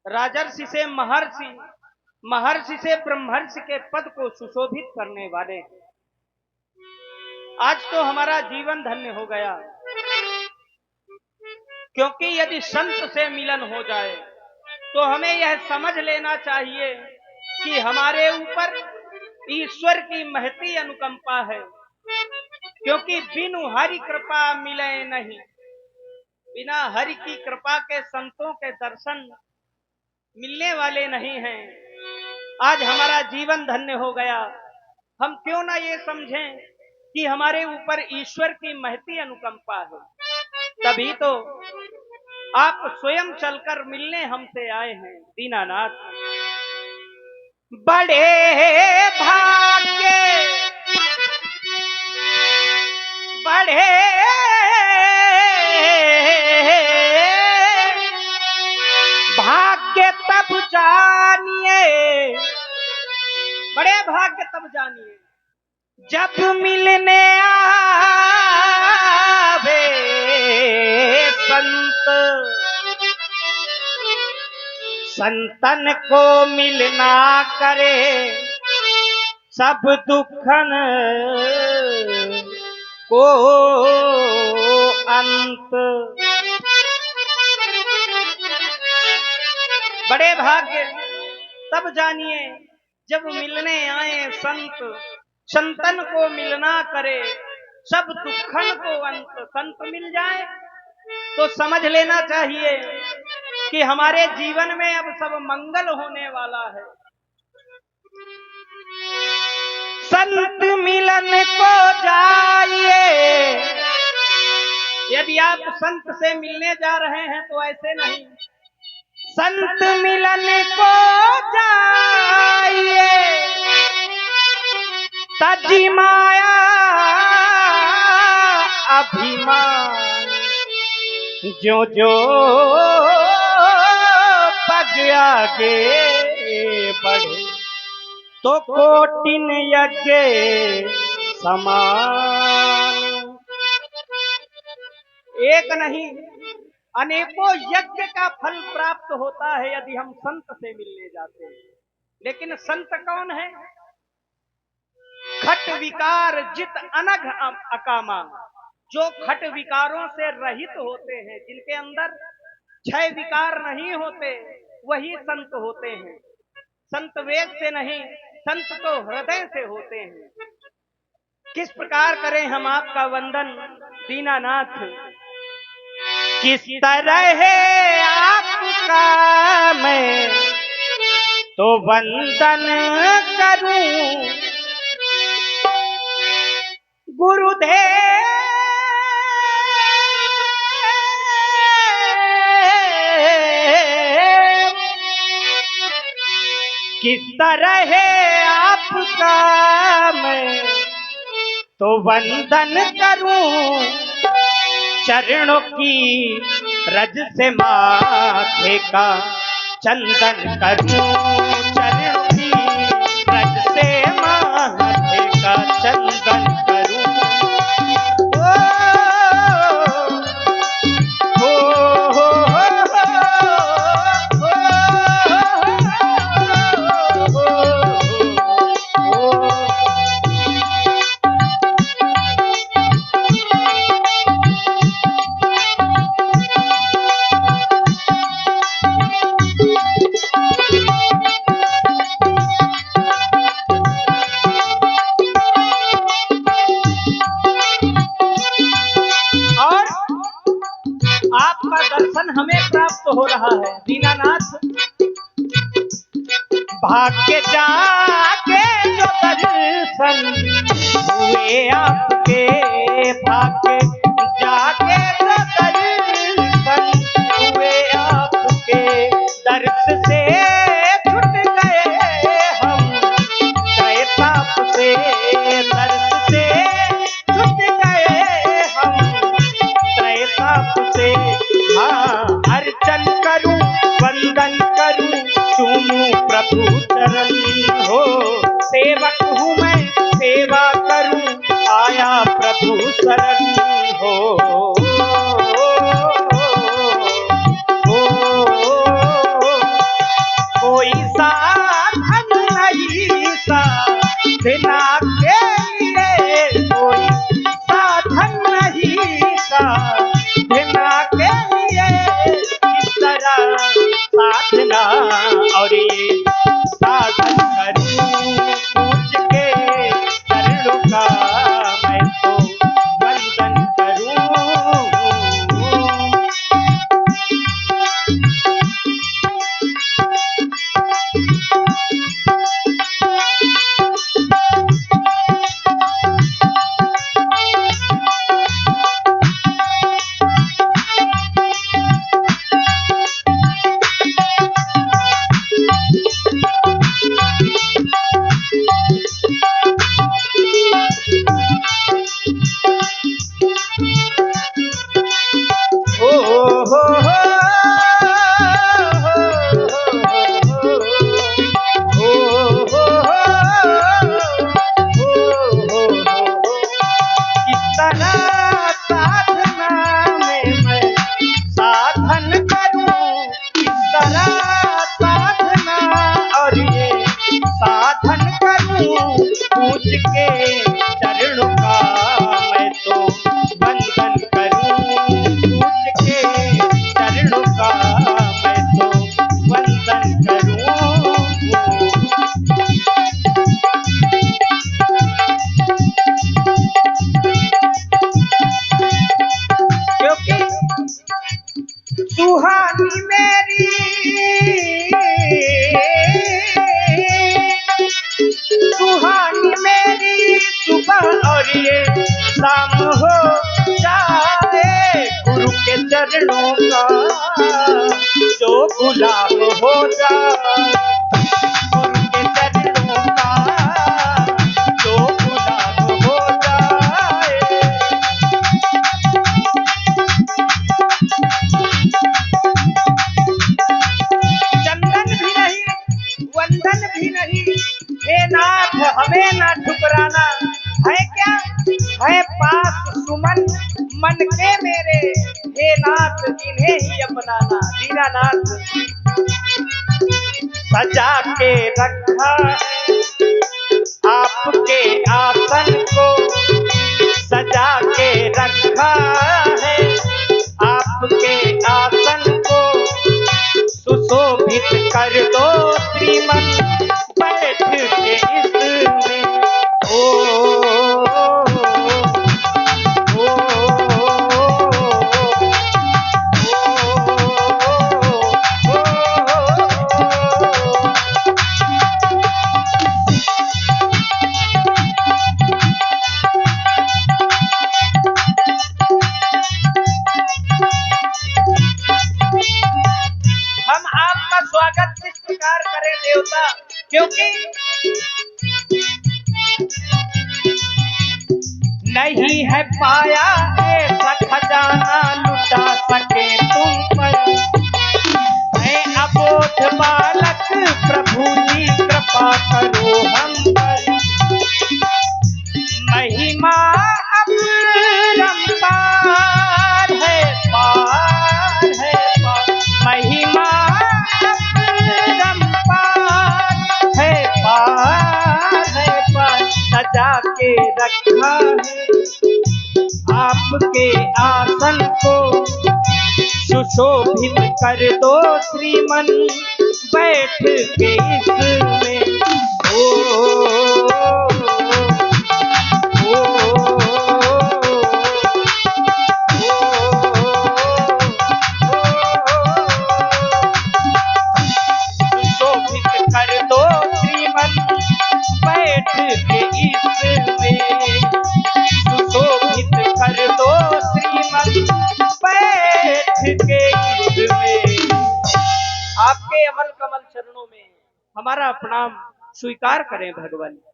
राजर्षि से महर्षि, महर्षि से ब्रह्मर्षि के पद को सुशोभित करने वाले। आज तो हमारा जीवन धन्य हो गया, क्योंकि यदि संत से मिलन हो जाए तो हमें यह समझ लेना चाहिए कि हमारे ऊपर ईश्वर की महती अनुकंपा है, क्योंकि बिनु हरि कृपा मिले नहीं। बिना हरि की कृपा के संतों के दर्शन मिलने वाले नहीं हैं। आज हमारा जीवन धन्य हो गया। हम क्यों ना ये समझें कि हमारे ऊपर ईश्वर की महती अनुकंपा है। तभी तो आप स्वयं चलकर मिलने हमसे आए हैं दीनानाथ। बड़े भाग्य, बड़े भाग्य तब जानिए, बड़े भाग्य तब जानिए जब मिलने आवे संत। संतन को मिलना करे सब दुखन को अंत। बड़े भाग्य तब जानिए जब मिलने आए संत। संतन को मिलना करे सब दुखन को अंत। संत मिल जाए तो समझ लेना चाहिए कि हमारे जीवन में अब सब मंगल होने वाला है। संत मिलन को जाइए। यदि आप संत से मिलने जा रहे हैं तो ऐसे नहीं, संत मिलन को जाइए। तजी माया अभिमान जो जो पग आगे बढ़े तो कोटिन यज्ञ समान। एक नहीं अनेकों यज्ञ का फल प्राप्त होता है यदि हम संत से मिलने जाते हैं। लेकिन संत कौन है? खट विकार जित अनघ अकामा, जो खट विकारों से रहित होते हैं, जिनके अंदर क्षय विकार नहीं होते, वही संत होते हैं। संत वेद से नहीं, संत तो हृदय से होते हैं। किस प्रकार करें हम आपका वंदन दीनानाथ? किस तरह है आपका मैं तो वंदन करूं गुरुदेव। किस तरह है आपका मैं तो वंदन करूं, चरणों की रज से माथे का चंदन करूं। चरणों की रज से माथे का चंदन करूं। आपका दर्शन हमें प्राप्त हो रहा है दीनानाथ। भाग्य जाके जो दर्शन हुए आपके, भाग्य जाके जो दर्शन हुए आपके, दर्श से छूट गए हम गए पाप से। दर्श से छूट गए हम गए पाप से। हाँ, अर्चन करूं वंदन करूं चूमूं प्रभु चरण हो। सेवक हूँ मैं सेवा करूं आया प्रभु शरण हो। साधना और ये साधन करूं पूछ के चरणों का मैं तो वंदन करूं। पूछ के चरणों का मैं तो वंदन करूं, पूछ के चरणों का मैं तो वंदन करूं। क्योंकि सुहानी मेरी सुहानी मेरी सुबह और ये शाम हो जाए, गुरु के चरणों का जो गुलाम हो जाए, गुरु के चरणों का जो गुलाम हो जाए। चंदन भी नहीं, वंदन भी नहीं, हे नाथ हमें ना ठुकराना, है क्या है पास सुमन मन के मेरे, हे नाथ इन्हें ही अपनाना। दीनानाथ सजा के रखा है आपके आसन को, सजा के रखा है आपके आसन को, सुशोभित कर दो श्रीमन बैठ के इसमें। हम आपका स्वागत किस प्रकार करें देवता, क्योंकि नहीं है पाया ऐसा खजाना लुटा सके तुम पर, मैं अबोध बालक प्रभु जी कृपा करो हम पर। महिमा अपरंपार है, पार है पार, महिमा सजा के रखा है आपके आसन को, सुशोभित कर दो श्रीमन बैठ के इसमें। सुशोभित कर दो श्रीमन बैठ के इसमें, सुशोभित कर दो श्रीमन बैठ के इसमें। आपके अमल कमल चरणों में हमारा प्रणाम स्वीकार करें भगवान।